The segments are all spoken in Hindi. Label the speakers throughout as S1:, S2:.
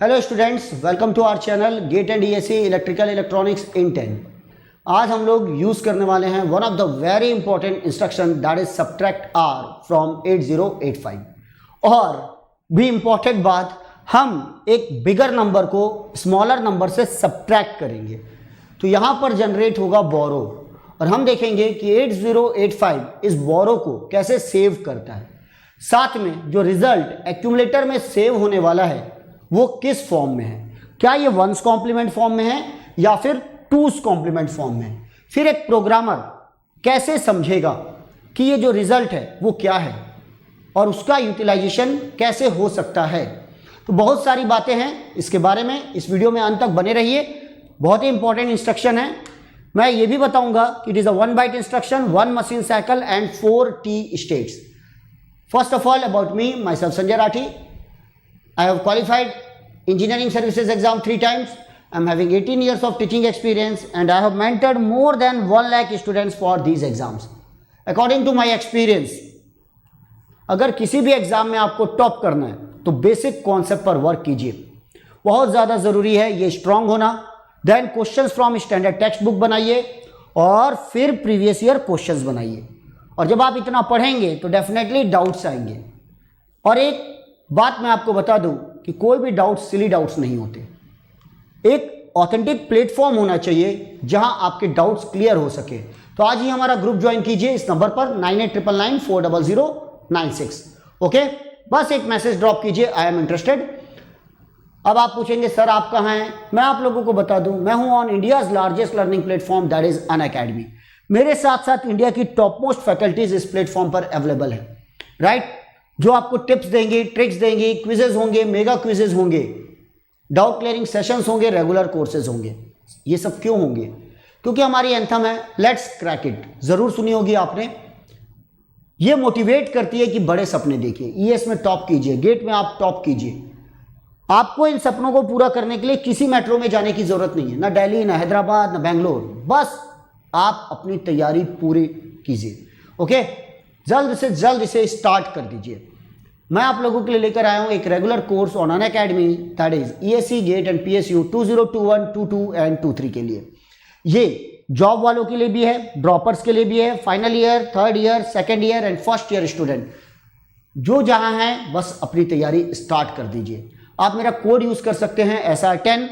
S1: Hello students, welcome to our channel GATE and ESC electrical electronics in 10। आज हम लोग यूज़ करने वाले हैं one of the very important instruction that is subtract R from 8085। और भी इंपॉर्टेंट बात, हम एक बिगर नंबर को स्मॉलर नंबर से सब्ट्रैक्ट करेंगे तो यहाँ पर जनरेट होगा बोरो, और हम देखेंगे कि 8085 इस बोरो को कैसे सेव करता है। साथ में जो रिजल्ट एक्यूमुलेटर में सेव होने वाला है वो किस फॉर्म में है, क्या ये वंस कॉम्प्लीमेंट फॉर्म में है या फिर टूस कॉम्प्लीमेंट फॉर्म में है। फिर एक प्रोग्रामर कैसे समझेगा कि ये जो रिजल्ट है वो क्या है और उसका यूटिलाइजेशन कैसे हो सकता है। तो बहुत सारी बातें हैं इसके बारे में, इस वीडियो में अंत तक बने रहिए। बहुत ही इंपॉर्टेंट इंस्ट्रक्शन है। मैं ये भी बताऊंगा कि it is a 1 byte instruction, 1 machine cycle and 4 T states. First of all about me, myself Sanjay Rathi. I have qualified engineering services exam 3 times. I'm having 18 years of teaching experience and I have mentored more than 1 lakh students for these exams. According to my experience, अगर किसी भी एग्जाम में आपको टॉप करना है तो बेसिक कॉन्सेप्ट पर वर्क कीजिए, बहुत ज़्यादा ज़रूरी है ये स्ट्रांग होना। Then questions from standard text book बनाइए और फिर प्रीवियस ईयर क्वेश्चंस बनाइए। और जब आप इतना पढ़ेंगे तो डेफिनेटली डाउट्स आएंगे। और एक बात मैं आपको बता दूं कि कोई भी डाउट्स सिली डाउट्स नहीं होते। एक ऑथेंटिक प्लेटफॉर्म होना चाहिए जहां आपके डाउट्स क्लियर हो सके। तो आज ही हमारा ग्रुप ज्वाइन कीजिए इस नंबर पर 9899940096। ओके, बस एक मैसेज ड्रॉप कीजिए, आई एम इंटरेस्टेड। अब आप पूछेंगे सर आप कहाँ हैं, मैं आप लोगों को बता दूं मैं हूं on India's largest learning platform that is Unacademy. मेरे साथ साथ इंडिया की टॉप मोस्ट फैकल्टीज इस प्लेटफॉर्म पर अवेलेबल है, राइट, जो आपको टिप्स देंगे, ट्रिक्स देंगे, क्विजेज होंगे, मेगा क्विजेज होंगे, डाउट क्लियरिंग सेशंस होंगे, रेगुलर कोर्सेज होंगे। ये सब क्यों होंगे? क्योंकि हमारी एंथम है लेट्स क्रैक इट। जरूर सुनी होगी आपने। ये मोटिवेट करती है कि बड़े सपने देखिए, ईएस में टॉप कीजिए, गेट में आप टॉप कीजिए। आपको इन सपनों को पूरा करने के लिए किसी मेट्रो में जाने की जरूरत नहीं है, ना दिल्ली, ना हैदराबाद, ना बेंगलोर। बस आप अपनी तैयारी पूरी कीजिए। ओके, जल्द से जल्द इसे स्टार्ट कर दीजिए। मैं आप लोगों के लिए लेकर आया हूं एक regular course on Unacademy that is ESC GATE and PSU 2021, 22 and 23 के लिए। ये जॉब वालों के लिए भी है, ड्रॉपर्स के लिए भी है, final year, third year, second year and first year student जो जहां हैं बस अपनी तैयारी स्टार्ट कर दीजिए। आप मेरा कोड यूज कर सकते हैं SR10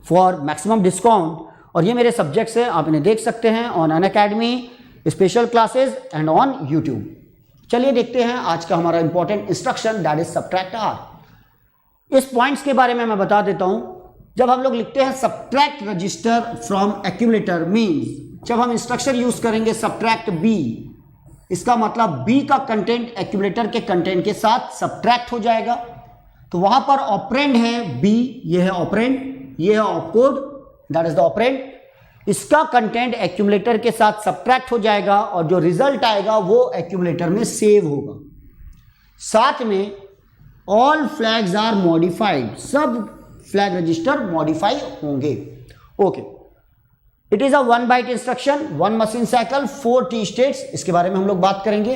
S1: फॉर मैक्सिमम डिस्काउंट। और ये मेरे सब्जेक्ट्स हैं, आप इन्हें देख सकते हैं on Unacademy, special classes and on YouTube. चलिए देखते हैं आज का हमारा important instruction that is subtract R. इस पॉइंट्स के बारे में मैं बता देता हूं। जब हम लोग लिखते हैं subtract register from accumulator means जब हम इंस्ट्रक्शन यूज करेंगे सब्ट्रैक्ट बी, इसका मतलब बी का कंटेंट एक्यूमुलेटर के कंटेंट के साथ सब्ट्रैक्ट हो जाएगा। तो वहां पर ऑपरेंड है बी, ये है ऑपरेंड, ये है opcode that is the operand. इसका कंटेंट एक्यूमुलेटर के साथ सब्ट्रैक्ट हो जाएगा और जो रिजल्ट आएगा वो एक्यूमुलेटर में सेव होगा। साथ में ऑल फ्लैग्स आर मॉडिफाइड, सब फ्लैग रजिस्टर मॉडिफाई होंगे। Okay, it is a 1 byte instruction, 1 machine cycle, 4 T states. इसके बारे में हम लोग बात करेंगे।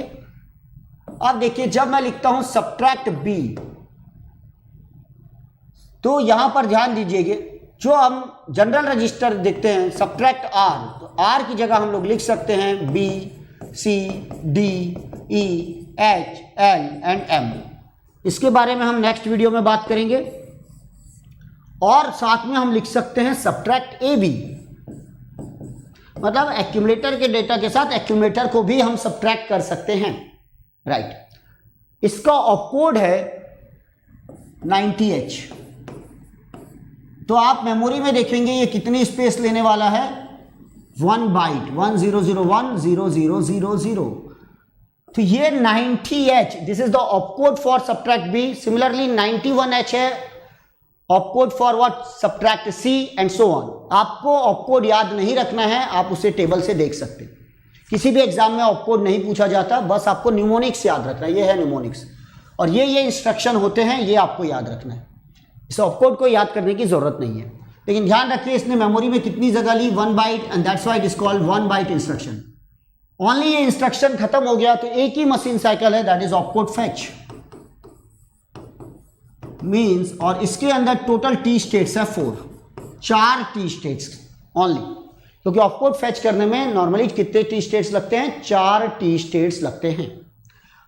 S1: अब देखिए, जब मैं लिखता हूं सब्ट्रैक्ट बी तो यहां पर ध्यान दीजिएगा, जो हम जनरल रजिस्टर देखते हैं सब्ट्रैक्ट आर, तो आर की जगह हम लोग लिख सकते हैं B, C, D, E, H, L and M. इसके बारे में हम नेक्स्ट वीडियो में बात करेंगे। और साथ में हम लिख सकते हैं सब्ट्रैक्ट ए बी, मतलब एक्यूमुलेटर के डेटा के साथ एक्यूमुलेटर को भी हम सब्ट्रैक्ट कर सकते हैं, राइट। इसका ऑपकोड है 90H। तो आप मेमोरी में देखेंगे ये कितनी स्पेस लेने वाला है, 1 बाइट, 10010000। तो ये 90H, this is the opcode for subtract B. Similarly 91H है opcode for what, subtract C and so on. आपको ऑपकोड याद नहीं रखना है, आप उसे टेबल से देख सकते हैं। किसी भी एग्जाम में ऑपकोड नहीं पूछा जाता, बस आपको न्यूमोनिक्स याद रखना है। ये है न्यूमोनिक्स और ये इंस्ट्रक्शन होते हैं, ये आपको याद रखना है। इस ऑपकोड को याद करने की जरूरत नहीं है, लेकिन ध्यान रखिए इसने मेमोरी में कितनी जगह ली, 1 byte, and that's why it is called 1 byte instruction. Only ये इंस्ट्रक्शन खत्म हो गया तो एक ही मशीन साइकिल है that is opcode fetch. Means, और इसके अंदर टोटल टी स्टेट्स है 4, 4 टी स्टेट्स ओनली, क्योंकि ऑफकोड फेच करने में नॉर्मली कितने टी स्टेट्स लगते हैं, 4 टी स्टेट्स लगते हैं।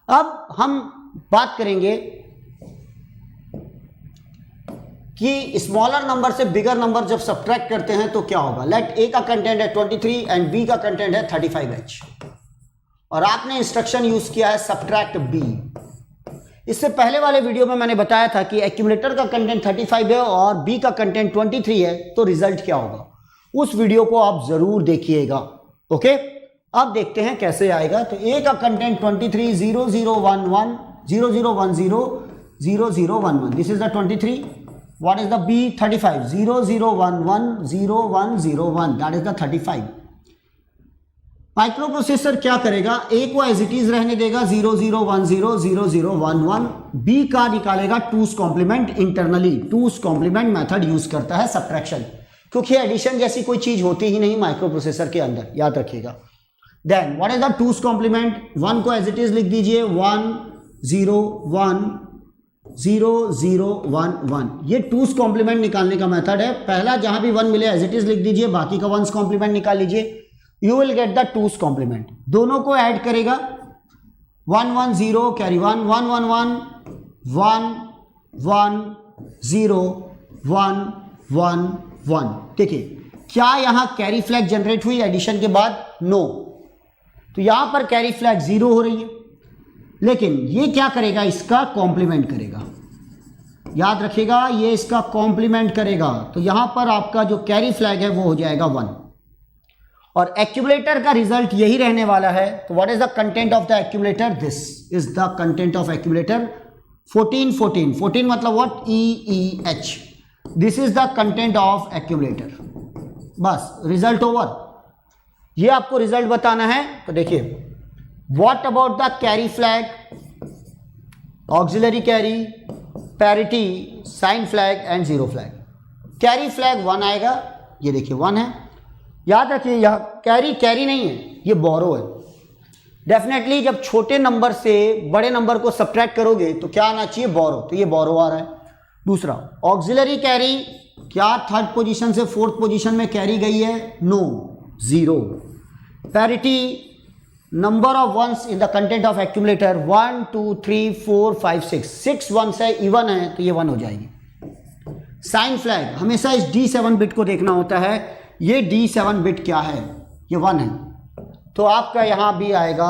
S1: अब हम बात करेंगे कि स्मॉलर नंबर से बिगर नंबर जब सब्ट्रैक्ट करते हैं तो क्या होगा। लेट ए का कंटेंट है 23 एंड बी का कंटेंट है 35H, और आपने इंस्ट्रक्शन यूज किया है सब्ट्रैक्ट बी। इससे पहले वाले वीडियो में मैंने बताया था कि एक्यूमुलेटर का कंटेंट 35 है और बी का कंटेंट 23 है, तो रिजल्ट क्या होगा, उस वीडियो को आप जरूर देखिएगा। ओके, अब देखते हैं कैसे आएगा। तो ए का content 23 0011 0010 0011, this is the 23। What is the B? 35 0011 0101, that is the 35। Micro processor क्या करेगा, ए को एज इट इज रहने देगा 0010 0011, बी का निकालेगा 2's complement internally, 2's complement method use करता है सब्ट्रैक्शन, क्योंकि एडिशन जैसी कोई चीज होती ही नहीं माइक्रो प्रोसेसर के अंदर, याद रखिएगा। Then what is the 2's complement, 1 को एज इट इज लिख दीजिए 1 0 1 0 0 1 1, ये 2's कॉम्प्लीमेंट निकालने का मेथड है। पहला जहां भी 1 मिले एज इट इज लिख दीजिए, बाकी का 1's कॉम्प्लीमेंट निकाल लीजिए, you will get the 2's complement. दोनों को ऐड करेगा 1 1 0 कैरी 1 1 1 1 1 1 0 1 1 1। देखिए क्या यहां कैरी फ्लैग जनरेट हुई एडिशन के बाद, नो, तो यहां पर कैरी फ्लैग 0 हो रही है, लेकिन ये क्या करेगा, इसका कॉम्प्लीमेंट करेगा, याद रखिएगा ये इसका कॉम्प्लीमेंट करेगा, तो यहां पर आपका जो कैरी फ्लैग है वो हो जाएगा 1, और एक्यूमुलेटर का रिजल्ट यही रहने वाला है। तो what is the content of the accumulator, this is the content of accumulator 14 14 14 मतलब what, EEH, this is the content of accumulator. बस रिजल्ट ओवर, ये आपको रिजल्ट बताना है। तो देखिए What about the carry flag, auxiliary carry, parity, sign flag and zero flag? Carry flag 1 आएगा, ये देखिए 1 है, याद रखिए यहाँ कैरी नहीं है, ये बोरो है। डेफिनेटली जब छोटे नंबर से बड़े नंबर को सब्ट्रैक्ट करोगे तो क्या आना चाहिए, बोरो, तो ये बोरो आ रहा है। दूसरा ऑक्सिलरी कैरी, क्या थर्ड पोजीशन से फोर्थ पोजीशन में कैरी गई है, no, 0। Parity, number of ones in the content of accumulator 1 2 3 4 5 6 ones है, इवन है तो ये 1 हो जाएगी। साइन फ्लैग, हमेशा इस D7 बिट को देखना होता है, ये D7 बिट क्या है, ये 1 है, तो आपका यहां भी आएगा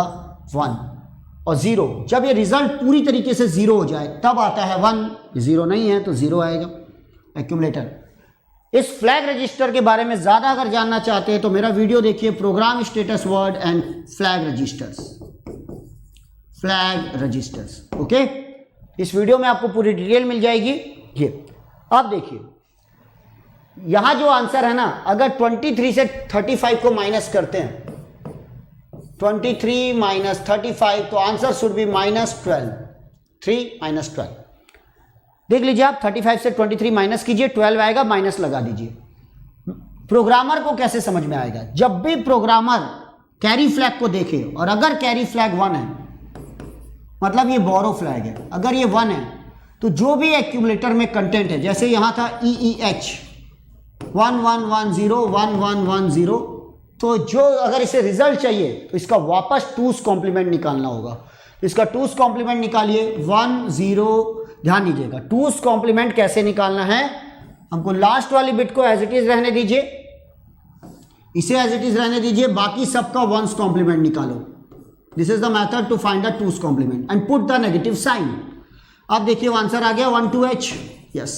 S1: 1 और 0। जब ये रिजल्ट पूरी तरीके से 0 हो जाए तब आता है 1, 0 नहीं है तो 0 आएगा एक्यूमुलेटर। इस फ्लैग रजिस्टर के बारे में ज़्यादा अगर जानना चाहते हैं तो मेरा वीडियो देखिए, program status word and flag registers, okay. इस वीडियो में आपको पूरी डिटेल मिल जाएगी। ये अब देखिए यहां जो आंसर है ना, अगर 23 से 35 को माइनस करते हैं, 23 माइनस 35, तो आंसर शुड बी -12, 3 - 12। देख लीजिए आप, 35 से 23 माइनस कीजिए, 12 आएगा, माइनस लगा दीजिए। प्रोग्रामर को कैसे समझ में आएगा, जब भी प्रोग्रामर कैरी फ्लैग को देखे और अगर कैरी फ्लैग 1 है मतलब ये बोरो फ्लैग है, अगर ये 1 है तो जो भी एक्यूमुलेटर में कंटेंट है, जैसे यहां था EEH 1110 1110, तो जो अगर इसे रिजल्ट चाहिए तो इसका वापस 2's कॉम्प्लीमेंट निकालना होगा। इसका 2's कॉम्प्लीमेंट निकालिए 1 0, ध्यान दीजिएगा 2's कॉम्प्लीमेंट कैसे निकालना है, हमको लास्ट वाली बिट को एज इट इज रहने दीजिए, इसे एज इट इज रहने दीजिए, बाकी सबका 1's कॉम्प्लीमेंट निकालो। This is the method to find the 2's complement and put the negative sign. अब देखिए आंसर आ गया 12H, यस,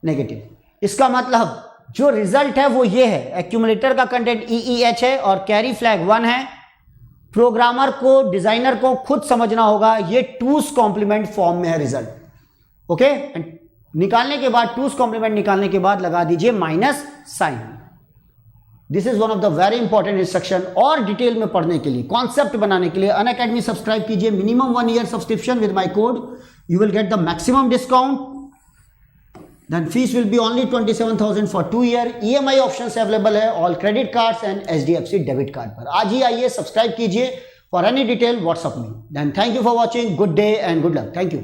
S1: नेगेटिव। इसका मतलब जो रिजल्ट है वो ये है, एक्यूमुलेटर का कंटेंट EEH है और कैरी फ्लैग 1 है। प्रोग्रामर को, डिजाइनर को खुद समझना होगा ये 2's कॉम्प्लीमेंट फॉर्म में है रिजल्ट, ओके। निकालने के बाद 2's कॉम्प्लीमेंट निकालने के बाद लगा दीजिए minus sign. This is one of the very important instruction. और डिटेल में पढ़ने के लिए, कॉन्सेप्ट बनाने के लिए अनअकैडमी सब्सक्राइब कीजिए, minimum 1 year subscription with my code, you will get the maximum discount. Then fees will be only 27,000 for 2 year। EMI options available है all credit cards and HDFC debit card पर। आज ही आइए, सब्सक्राइब कीजिए। फॉर एनी डिटेल व्हाट्सअप में। Then thank you for watching, good day and good luck, thank you.